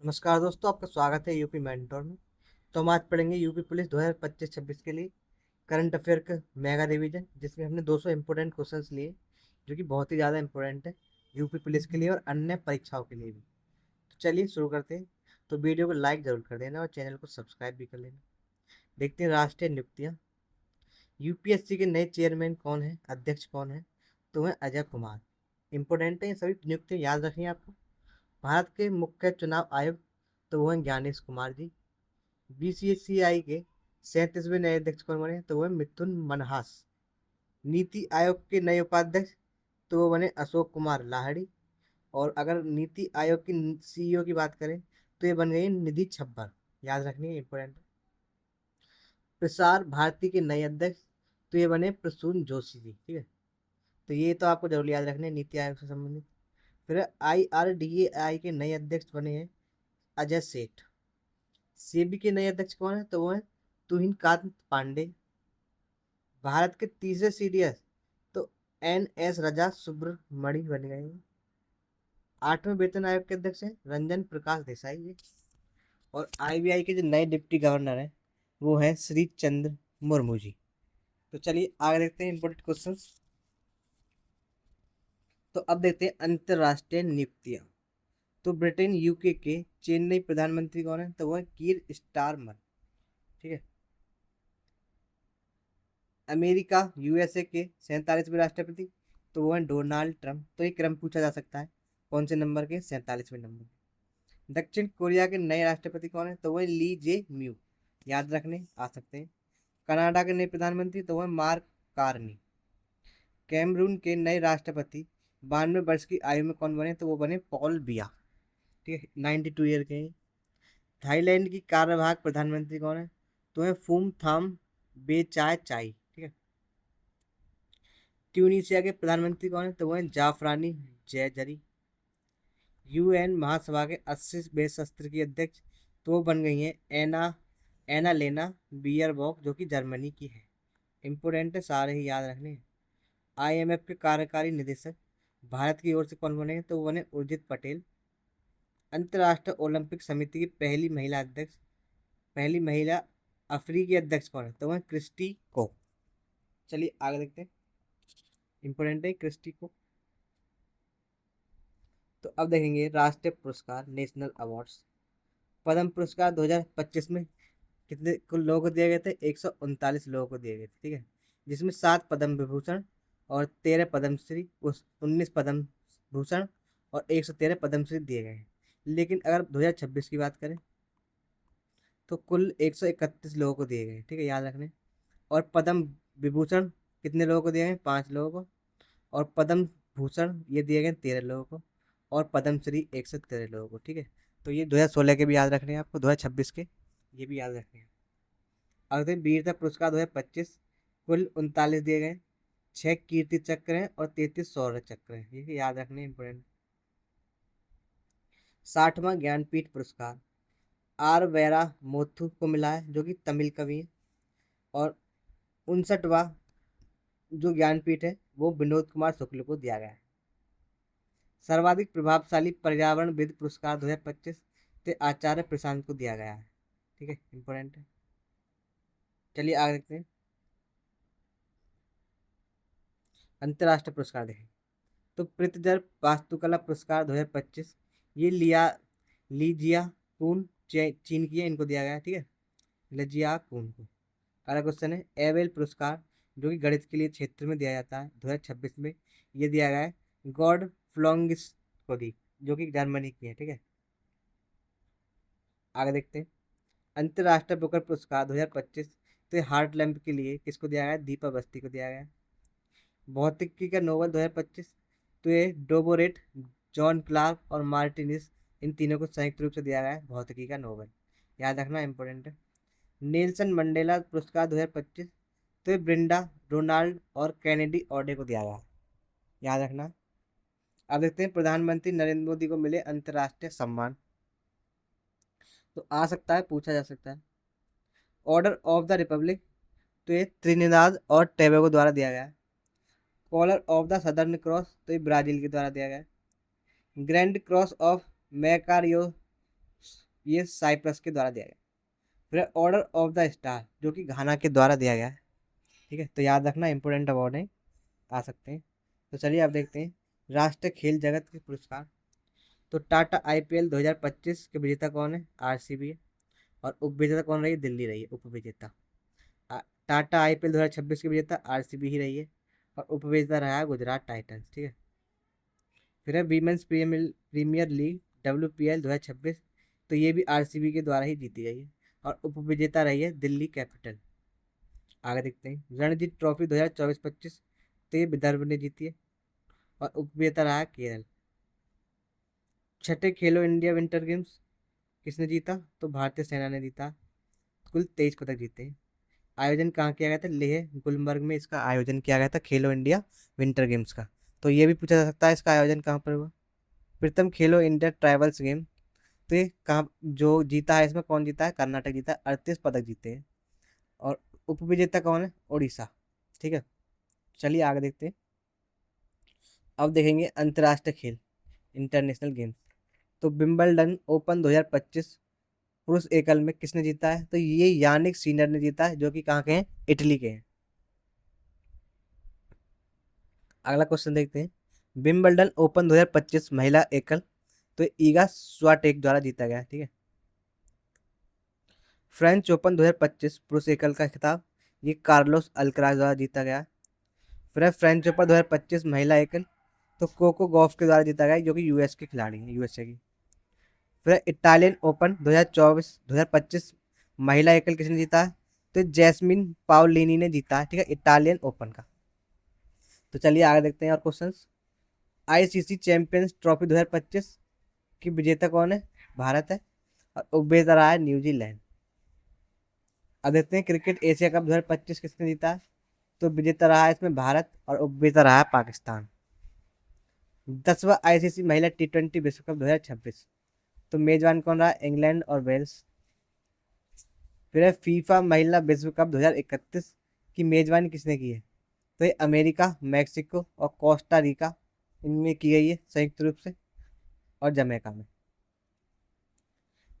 नमस्कार दोस्तों, आपका स्वागत है यूपी मेंटोर में। तो हम आज पढ़ेंगे यूपी पुलिस 2025-26 के लिए करंट अफेयर का मेगा रिवीजन, जिसमें हमने 200 इंपोर्टेंट क्वेश्चंस लिए, जो कि बहुत ही ज़्यादा इंपॉर्टेंट है यूपी पुलिस के लिए और अन्य परीक्षाओं के लिए भी। तो चलिए शुरू करते हैं। तो वीडियो को लाइक ज़रूर कर देना और चैनल को सब्सक्राइब भी कर लेना। देखते हैं राष्ट्रीय नियुक्तियाँ। यूपीएससी के नए चेयरमैन कौन है, अध्यक्ष कौन है? तो है अजय कुमार। इंपॉर्टेंट है, ये सभी नियुक्तियाँ याद रखनी है आपको। भारत के मुख्य चुनाव आयुक्त, तो वो हैं ज्ञानेश कुमार जी। बीसीसीआई के 37वें नए अध्यक्ष कौन बने? तो वो है मिथुन मनहास। नीति आयोग के नए उपाध्यक्ष, तो वो बने अशोक कुमार लाहिड़ी। और अगर नीति आयोग की सीईओ की बात करें, तो ये बन गई निधि छब्बर। याद रखनी है, इंपॉर्टेंट। प्रसार भारती के नए अध्यक्ष, तो ये बने प्रसून जोशी जी। ठीक है, तो ये तो आपको जरूर याद रखने हैं, नीति आयोग से संबंधित। फिर IRDAI के नए अध्यक्ष बने हैं अजय सेठ। सेबी के नए अध्यक्ष कौन है? तो वो है तुहिन कांत पांडे। भारत के तीसरे सीडीएस, तो NS रजा सुब्रमणि बन गए हैं। 8वें वेतन आयोग के अध्यक्ष हैं रंजन प्रकाश देसाई जी। और IBI के जो नए डिप्टी गवर्नर हैं, वो है श्री चंद्र मुर्मू जी। तो चलिए आगे देखते हैं इंपोर्टेंट क्वेश्चन। तो अब देखते हैं अंतरराष्ट्रीय नियुक्तियां। तो ब्रिटेन यूके के चेन्नई प्रधानमंत्री कौन है? तो वो है कीर स्टारमर। ठीक है। अमेरिका USA के 47वें राष्ट्रपति, तो वो है डोनाल्ड ट्रंप। तो ये क्रम पूछा जा सकता है, कौन से नंबर के? 47वें नंबर। दक्षिण कोरिया के नए राष्ट्रपति कौन है? तो वो है ली जे म्यू। याद रखने आ सकते हैं। कनाडा के नए प्रधानमंत्री, तो वो है मार्क कार्नी। कैमरून के नए राष्ट्रपति 92 वर्ष की आयु में कौन बने? तो वो बने पॉल बिया। ठीक है, 92 ईयर के हैं। थाईलैंड की कार्यवाहक प्रधानमंत्री कौन है? तो है फूम थाम बेचाय चाई। ठीक है। ट्यूनीशिया के प्रधानमंत्री कौन है? तो वो है जाफरानी जयजरी। UN महासभा के 80वें सत्र की अध्यक्ष, तो वो बन गई हैं एना एना लेना बियरबॉक, जो कि जर्मनी की है। इंपोर्टेंट है, सारे ही याद रखने हैं। IMF के कार्यकारी निदेशक भारत की ओर से कौन बने हैं? तो वो बने उर्जित पटेल। अंतर्राष्ट्रीय ओलंपिक समिति की पहली महिला अफ्रीकी अध्यक्ष कौन है? तो वह क्रिस्टी को। चलिए आगे देखते हैं। इंपोर्टेंट है क्रिस्टी को। तो अब देखेंगे राष्ट्रीय पुरस्कार, नेशनल अवार्ड्स। पद्म पुरस्कार 2025 में कितने कुल लोगों को दिए गए थे? 139 लोगों को दिए गए थे। ठीक है, जिसमें 7 पद्म विभूषण और 13 पद्मश्री, 19 पद्म भूषण और 113 पद्मश्री दिए गए हैं। लेकिन अगर 2026 की बात करें, तो कुल 131 लोगों को दिए गए। ठीक है, याद रखने। और पद्म विभूषण कितने लोगों को दिए गए? 5 लोगों को। और पद्म भूषण ये दिए गए 13 लोगों को। और पद्मश्री 113 लोगों को। ठीक है, तो ये 2016 के भी याद रखने हैं आपको, 2026 के ये भी याद रखने हैं। अगले वीरता पुरस्कार 2025 कुल 39 दिए गए। 6 कीर्ति चक्र हैं और 33 शौर्य चक्र हैं, ये याद रखने इंपोर्टेंट। 60वां ज्ञानपीठ पुरस्कार R वेरा मोथु को मिला है, जो कि तमिल कवि है। और 59वां जो ज्ञानपीठ है, वो विनोद कुमार शुक्ल को दिया गया है। सर्वाधिक प्रभावशाली पर्यावरणविद पुरस्कार 2025 से आचार्य प्रशांत को दिया गया है। ठीक है, इंपॉर्टेंट है। चलिए आगे देखते हैं। अंतर्राष्ट्रीय पुरस्कार देखें, तो प्रितजर वास्तुकला पुरस्कार 2025 ये लीजिया कून चीन की है, इनको दिया गया है। ठीक है, लिजिया कून को। अगला क्वेश्चन है एबेल पुरस्कार, जो कि गणित के लिए क्षेत्र में दिया जाता है, 2026 में ये दिया गया है गॉड फ्लोंगिस को दी, जो कि जर्मनी की है। ठीक है, आगे देखते हैं। अंतर्राष्ट्रीय बुकर पुरस्कार 2025 तो हार्ट लैम्प के लिए किसको दिया गया है? दीपा बस्ती को दिया गया है। भौतिकी का नोबेल 2025 तो ये डोबोरेट, जॉन क्लार्क और मार्टिनिस, इन तीनों को संयुक्त रूप से दिया गया है भौतिकी का नोबेल। याद रखना इंपॉर्टेंट है। नेल्सन मंडेला पुरस्कार 2025 तो ये ब्रिंडा रोनाल्ड और कैनेडी ऑडे को दिया गया है। याद रखना। अब देखते हैं प्रधानमंत्री नरेंद्र मोदी को मिले अंतर्राष्ट्रीय सम्मान। तो आ सकता है, पूछा जा सकता है। ऑर्डर ऑफ द रिपब्लिक, तो ये त्रिनिदाद और टोबैगो द्वारा दिया गया है। Collar of the Southern Cross, तो ये ब्राजील के द्वारा दिया गया है। ग्रैंड क्रॉस ऑफ मैकारियो ये साइप्रस के द्वारा दिया गया। फिर ऑर्डर ऑफ द स्टार जो कि घाना के द्वारा दिया गया है। ठीक है, तो याद रखना इंपोर्टेंट अवार्ड है, आ सकते हैं। तो चलिए अब देखते हैं राष्ट्रीय खेल जगत के पुरस्कार। तो टाटा आईपीएल 2025 के विजेता कौन है? आरसीबी है। और उपविजेता कौन रही है? दिल्ली रही है उपविजेता। आ- टाटा आईपीएल 2026 के विजेता आरसीबी ही रही है, और उपविजेता रहा है गुजरात टाइटंस। ठीक है, फिर है वीमेंस प्रीमियर लीग WPL 2026, तो ये भी आरसीबी के द्वारा ही जीती गई है, और उपविजेता रही है दिल्ली कैपिटल। आगे देखते हैं रणजी ट्रॉफी 2024-25, तो ये विदर्भ ने जीती है, और उपविजेता रहा है केरल। छठे खेलो इंडिया विंटर गेम्स किसने जीता? तो भारतीय सेना ने जीता, कुल 23 पदक जीते हैं। आयोजन कहाँ किया गया था? लेह गुलमर्ग में इसका आयोजन किया गया था, खेलो इंडिया विंटर गेम्स का। तो ये भी पूछा जा सकता है इसका आयोजन कहाँ पर हुआ। प्रथम खेलो इंडिया ट्राइबल्स गेम, तो ये कहाँ जो जीता है, इसमें कौन जीता है? कर्नाटक जीता है, 38 पदक जीते हैं। और उपविजेता कौन है? उड़ीसा। ठीक है, चलिए आगे देखते हैं। अब देखेंगे अंतर्राष्ट्रीय खेल, इंटरनेशनल गेम्स। तो विंबलडन ओपन 2025 पुरुष एकल में किसने जीता है? तो ये यानिक सीनर ने जीता है, जो कि कहाँ के हैं? इटली के हैं। अगला क्वेश्चन देखते हैं विंबलडन ओपन 2025 महिला एकल, तो ईगा स्वाटेक द्वारा जीता गया। ठीक है, फ्रेंच ओपन 2025 पुरुष एकल का खिताब ये कार्लोस अल्कराज द्वारा जीता गया। फिर फ्रेंच ओपन 2025 महिला एकल, तो कोको गॉफ के द्वारा जीता गया, जो कि यूएस के खिलाड़ी हैं, यूएसए की। फिर इटालियन ओपन 2024-2025 महिला एकल किसने जीता है? तो जैस्मिन पाओलिनी ने जीता है। ठीक है, इटालियन ओपन का। तो चलिए आगे देखते हैं और क्वेश्चंस। आईसीसी चैंपियंस ट्रॉफी 2025 की विजेता कौन है? भारत है, और उपविजेता रहा है न्यूजीलैंड। अब देखते हैं क्रिकेट एशिया कप 2025 किसने जीता है? तो विजेता रहा है इसमें भारत, और उपविजेता रहा है पाकिस्तान। 10वां आईसीसी महिला T20 विश्व कप 2026, तो मेजबान कौन रहा? इंग्लैंड और वेल्स। फिर है फीफा महिला विश्व कप 2031 की मेजबानी किसने की है? तो ये अमेरिका, मैक्सिको और कोस्टा रिका, इनमें की गई है संयुक्त रूप से, और जमैका में।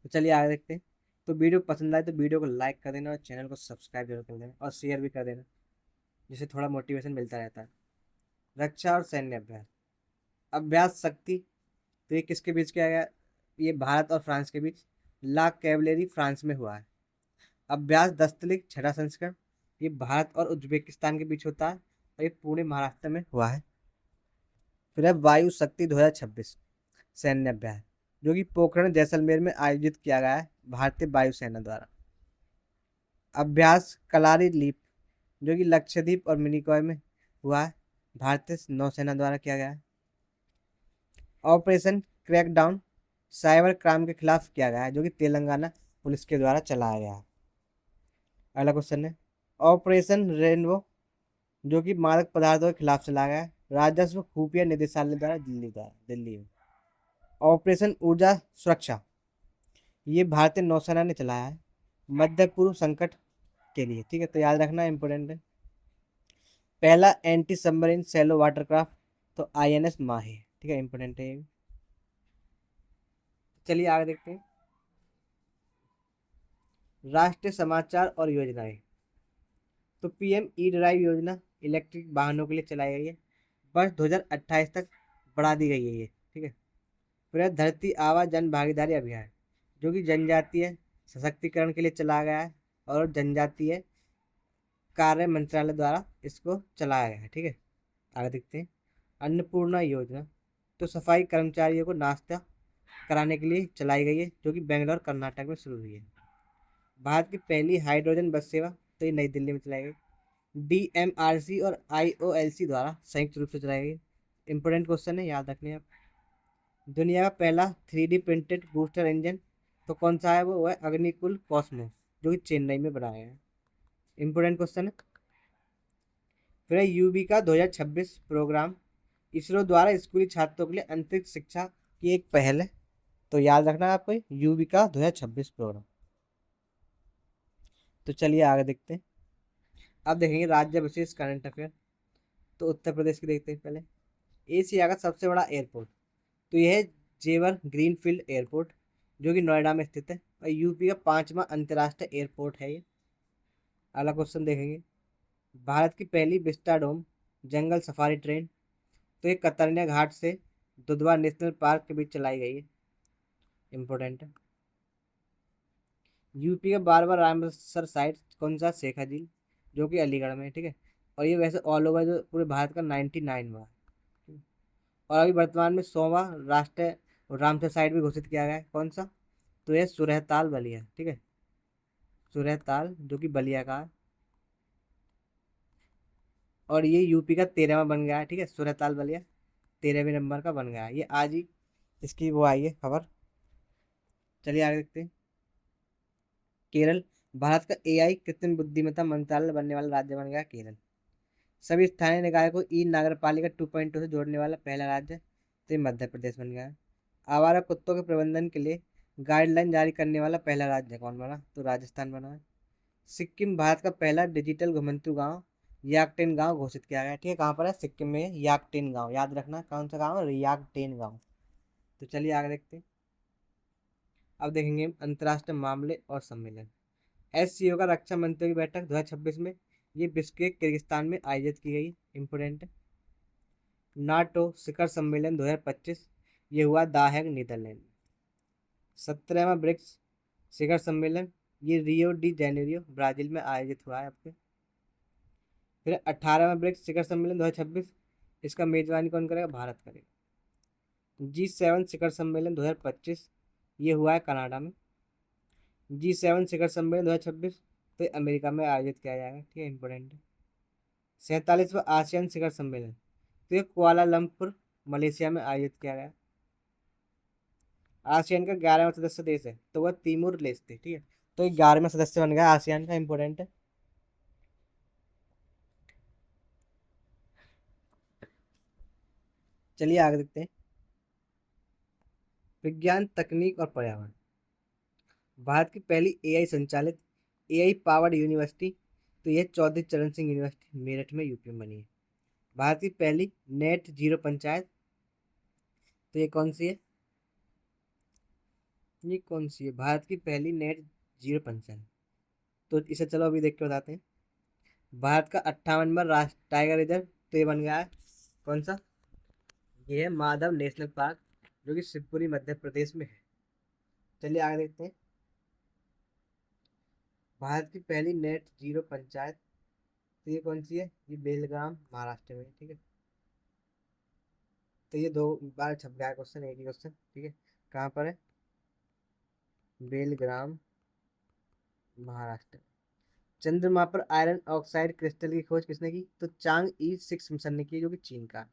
तो चलिए आगे देखते हैं। तो वीडियो पसंद आए तो वीडियो को लाइक कर देना, और चैनल को सब्सक्राइब जरूर कर देना, और शेयर भी कर देना, जिससे थोड़ा मोटिवेशन मिलता रहता है। रक्षा और सैन्य अभ्यास। अभ्यास शक्ति, तो ये किसके बीच किया गया? ये भारत और फ्रांस के बीच, ला कैवलेरी फ्रांस में हुआ है। अभ्यास दस्तलिक छठा संस्करण, ये भारत और उज्बेकिस्तान के बीच होता है, और ये पुणे महाराष्ट्र में हुआ है। फिर है वायु शक्ति 2026 सैन्य अभ्यास, जो कि पोखरण जैसलमेर में आयोजित किया गया है भारतीय वायुसेना द्वारा। अभ्यास कलारी लीप, जो कि लक्षद्वीप और मिनिकॉय में हुआ है, भारतीय नौसेना द्वारा किया गया है। ऑपरेशन क्रैकडाउन साइबर क्राइम के खिलाफ किया गया है, जो कि तेलंगाना पुलिस के द्वारा चलाया गया है। अगला क्वेश्चन है ऑपरेशन रेनबो, जो कि मादक पदार्थों के खिलाफ चलाया गया है, राजस्व खुफिया निदेशालय द्वारा दिल्ली में। ऑपरेशन ऊर्जा सुरक्षा, ये भारतीय नौसेना ने चलाया है मध्य पूर्व संकट के लिए। ठीक है, तो याद रखना इंपोर्टेंट है। पहला एंटी सबमरीन सैलो वाटरक्राफ्ट, तो INS माहे। ठीक है, इंपोर्टेंट है ये भी। चलिए आगे देखते हैं राष्ट्रीय समाचार और योजनाएं। तो PM ई ड्राइव योजना इलेक्ट्रिक वाहनों के लिए चलाई गई है, वर्ष 2028 तक बढ़ा दी गई है ये। ठीक है, फिर है धरती आबा जन भागीदारी अभियान, जो कि जनजातीय सशक्तिकरण के लिए चलाया गया है, और जनजातीय कार्य मंत्रालय द्वारा इसको चलाया गया है। ठीक है, आगे देखते हैं अन्नपूर्णा योजना, तो सफाई कर्मचारियों को नाश्ता कराने के लिए चलाई गई है, जो कि बेंगलोर कर्नाटक में शुरू हुई है। भारत की पहली हाइड्रोजन बस सेवा, तो ये नई दिल्ली में चलाई गई, DMRC और IOLC द्वारा संयुक्त रूप से चलाई गई। इंपोर्टेंट क्वेश्चन है, याद रखने आप। दुनिया का पहला 3D प्रिंटेड बूस्टर इंजन, तो कौन सा है? वो है अग्निकुल कॉस्मोस, जो कि चेन्नई में बनाया गया है। इंपोर्टेंट क्वेश्चन है। फिर है युविका 2026 प्रोग्राम, इसरो द्वारा स्कूली छात्रों के लिए अंतरिक्ष शिक्षा की एक पहल है, तो याद रखना है आपको युविका 2026 प्रोग्राम। तो चलिए आगे देखते हैं। अब देखेंगे राज्य विशेष करंट अफेयर। तो उत्तर प्रदेश की देखते हैं पहले। एशिया का सबसे बड़ा एयरपोर्ट, तो यह है जेवर ग्रीनफील्ड एयरपोर्ट, जो कि नोएडा में स्थित है, और यूपी का 5वां अंतर्राष्ट्रीय एयरपोर्ट है ये। अगला क्वेश्चन देखेंगे, भारत की पहली विस्टाडोम जंगल सफारी ट्रेन, तो ये कतरनिया घाट से दुधवा नेशनल पार्क के बीच चलाई गई है। इंपॉर्टेंट है। यूपी का बार बार रामसर साइट कौन सा? शेखा झील, जो कि अलीगढ़ में है, ठीक है। और ये वैसे ऑल ओवर जो पूरे भारत का 99 हुआ है। और अभी वर्तमान में 100वां राष्ट्रीय रामसर साइट भी घोषित किया गया है। कौन सा? तो ये सुरहताल बलिया, ठीक है। सुरहताल जो कि बलिया का है, और ये यूपी का 13वां बन गया है, ठीक है। सुरहताल बलिया 13वें नंबर का बन गया है, ये आज ही इसकी वो आई है खबर। चलिए आगे देखते हैं। केरल, भारत का एआई कृत्रिम बुद्धिमत्ता मंत्रालय बनने वाला राज्य बन गया केरल। सभी स्थानीय निकाय को ई नगरपालिका 2.2 से जोड़ने वाला पहला राज्य, तो ये मध्य प्रदेश बन गया है। आवारा कुत्तों के प्रबंधन के लिए गाइडलाइन जारी करने वाला पहला राज्य कौन बना? तो राजस्थान बना है। सिक्किम, भारत का पहला डिजिटल घुमंतु गांव याकटेन गांव घोषित किया गया, ठीक है। कहाँ पर है? सिक्किम में याकटेन गांव, याद रखना कौन सा गांव है? याकटेन गांव। तो चलिए आगे देखते हैं। अब देखेंगे अंतर्राष्ट्रीय मामले और सम्मेलन। एससीओ का रक्षा मंत्रियों की बैठक 2026 में, ये बिश्केक किर्गिस्तान में आयोजित की गई। इंपोर्टेंट है। नाटो शिखर सम्मेलन 2025, ये हुआ द हेग नीदरलैंड में। 17वां ब्रिक्स शिखर सम्मेलन, ये रियो डी जेनेरियो ब्राजील में आयोजित हुआ है आपके। फिर 18वां ब्रिक्स शिखर सम्मेलन 2026, इसका मेजबानी कौन करेगा? भारत करेगा। G7 शिखर सम्मेलन 2025, ये हुआ है कनाडा में। G7 शिखर सम्मेलन 2026, तो ये अमेरिका में आयोजित किया जाएगा, ठीक है। इंपोर्टेंट है। 47वां आसियान शिखर सम्मेलन, तो ये कुआलालंपुर मलेशिया में आयोजित किया गया। आसियान का 11वां सदस्य देश है, तो वह तिमोर लेस्ते, ठीक है। तो ये 11वां सदस्य बन गया आसियान का। इंपोर्टेंट है। चलिए आगे देखते हैं। विज्ञान, तकनीक और पर्यावरण। भारत की पहली एआई संचालित एआई पावर्ड यूनिवर्सिटी, तो यह चौधरी चरण सिंह यूनिवर्सिटी मेरठ में यूपी में बनी है। भारत की पहली नेट जीरो पंचायत, तो ये कौन सी है? ये कौन सी है? भारत की पहली नेट जीरो पंचायत, तो इसे चलो अभी देख के बताते हैं। भारत का 58वां राष्ट्र टाइगर रिजर्व, तो ये बन गया है कौन सा? ये है माधव नेशनल पार्क, जो कि शिवपुरी मध्य प्रदेश में है। चलिए आगे देखते हैं। भारत की पहली नेट जीरो पंचायत, तो ये कौन सी है? ये बेलगाम महाराष्ट्र में है, ठीक है। तो ये दो बार छप गया क्वेश्चन, एक ही क्वेश्चन, ठीक है। कहाँ पर है? बेलग्राम महाराष्ट्र। चंद्रमा पर आयरन ऑक्साइड क्रिस्टल की खोज किसने की? तो चांग ई 6 मिशन ने की, जो कि चीन का।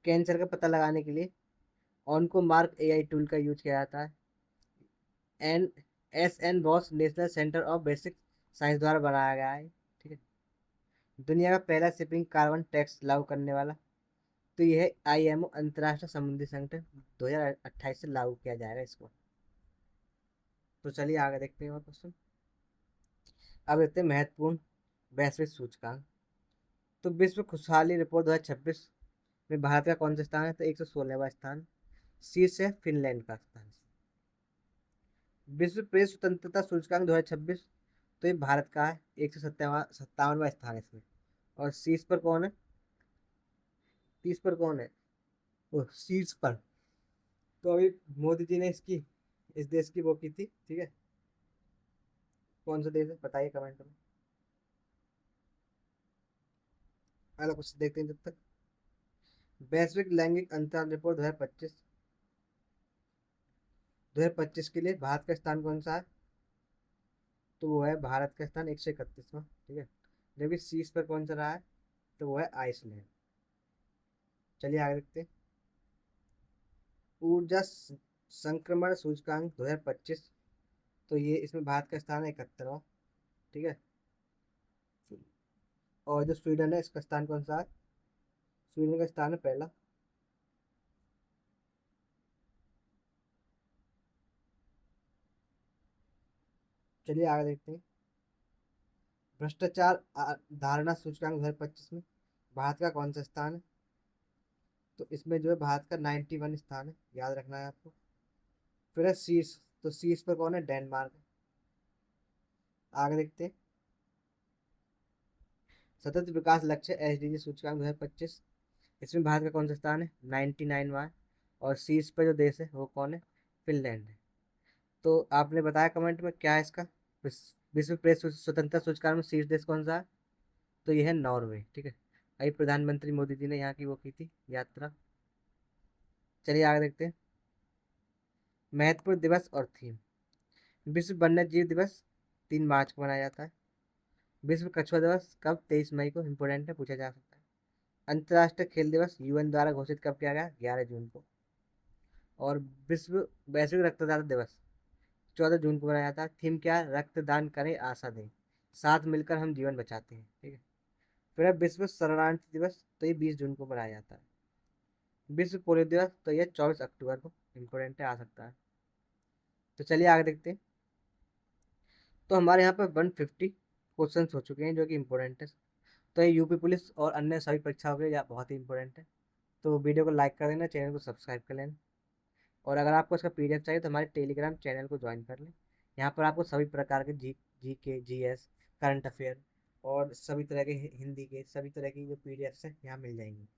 कैंसर का पता लगाने के लिए ऑनको मार्क एआई टूल का यूज किया जाता है। N N Bose national centre of basic science द्वारा बनाया गया है, ठीक है। दुनिया का पहला शिपिंग कार्बन टैक्स लागू करने वाला, तो यह है आईएमओ अंतर्राष्ट्रीय समुद्री संगठन। 2028 से लागू किया जाएगा इसको। तो चलिए आगे देखते हैं और क्वेश्चन। अब देखते हैं महत्वपूर्ण वैश्विक सूचकांक। तो विश्व खुशहाली रिपोर्ट 2026 में भारत का कौन सा स्थान है? तो 116वां स्थान। शीर्ष है फिनलैंड का स्थान। विश्व प्रेस स्वतंत्रता सूचकांक 2026, तो ये भारत का है। 157वां स्थान है इसमें। और शीर्ष पर कौन है? शीर्ष पर कौन है? ओ शीर्ष पर, तो अभी मोदी जी ने इसकी इस देश की वो की थी, ठीक है। कौन सा देश है बताइए कमेंट में। अगला क्वेश्चन देखते हैं जब तक। वैश्विक लैंगिक अंतराल रिपोर्ट 2025, 2025 के लिए भारत का स्थान कौन सा है? तो वो है भारत का स्थान 131वां, ठीक है। जबकि शीर्ष पर कौन सा रहा है? तो वो है आइसलैंड। चलिए आगे देखते हैं। ऊर्जा संक्रमण सूचकांक 2025, तो ये इसमें भारत का स्थान है 71वां, ठीक है। और जो स्वीडन है इसका स्थान कौन सा है? स्वीडन का स्थान है पहला। चलिए आगे देखते हैं। भ्रष्टाचार धारणा सूचकांक 2025 में भारत का कौन सा स्थान है? तो इसमें जो है भारत का 91 स्थान है, याद रखना है आपको। फिर है शीर्ष, तो शीर्ष पर कौन है? डेनमार्क। आगे देखते हैं। सतत विकास लक्ष्य SDG सूचकांक 2025, इसमें भारत का कौन सा स्थान है? 99वां। और शीर्ष पर जो देश है वो कौन है? फिनलैंड है। तो आपने बताया कमेंट में क्या है इसका। विश्व प्रेस स्वतंत्रता सूचकांक में शीर्ष देश कौन सा है? तो ये है नॉर्वे। ठीक है, अभी प्रधानमंत्री मोदी जी ने यहाँ की वो की थी यात्रा। चलिए आगे देखते हैं। महत्वपूर्ण दिवस और थीम। विश्व वन्य जीव दिवस 3 मार्च को मनाया जाता है। विश्व कछुआ दिवस कब? 23 मई को। इंपोर्टेंट है, पूछा जा सकता है। अंतर्राष्ट्रीय खेल दिवस UN द्वारा घोषित कब किया गया? 11 जून को। और विश्व वैश्विक रक्तदाता दिवस 14 जून को मनाया जाता है। थीम क्या है? रक्तदान करें, आशा दें, साथ मिलकर हम जीवन बचाते हैं। ठीक है। फिर है विश्व शरणार्थी दिवस, तो ये 20 जून को मनाया जाता है। विश्व पोलियो दिवस, तो ये 24 अक्टूबर को। इंपोर्टेंट है, आ सकता है। तो चलिए आगे देखते हैं। तो हमारे यहाँ पर 150 क्वेश्चन हो चुके हैं जो कि इंपॉर्टेंट है। तो ये यूपी पुलिस और अन्य सभी परीक्षाओं के लिए बहुत ही इंपॉर्टेंट है। तो वीडियो को लाइक कर देना, चैनल को सब्सक्राइब कर लेना। और अगर आपको इसका PDF चाहिए तो हमारे टेलीग्राम चैनल को ज्वाइन कर लें। यहाँ पर आपको सभी प्रकार के GK GS करंट अफेयर और सभी तरह के हिंदी के सभी तरह की जो PDFs हैं यहाँ मिल जाएंगी।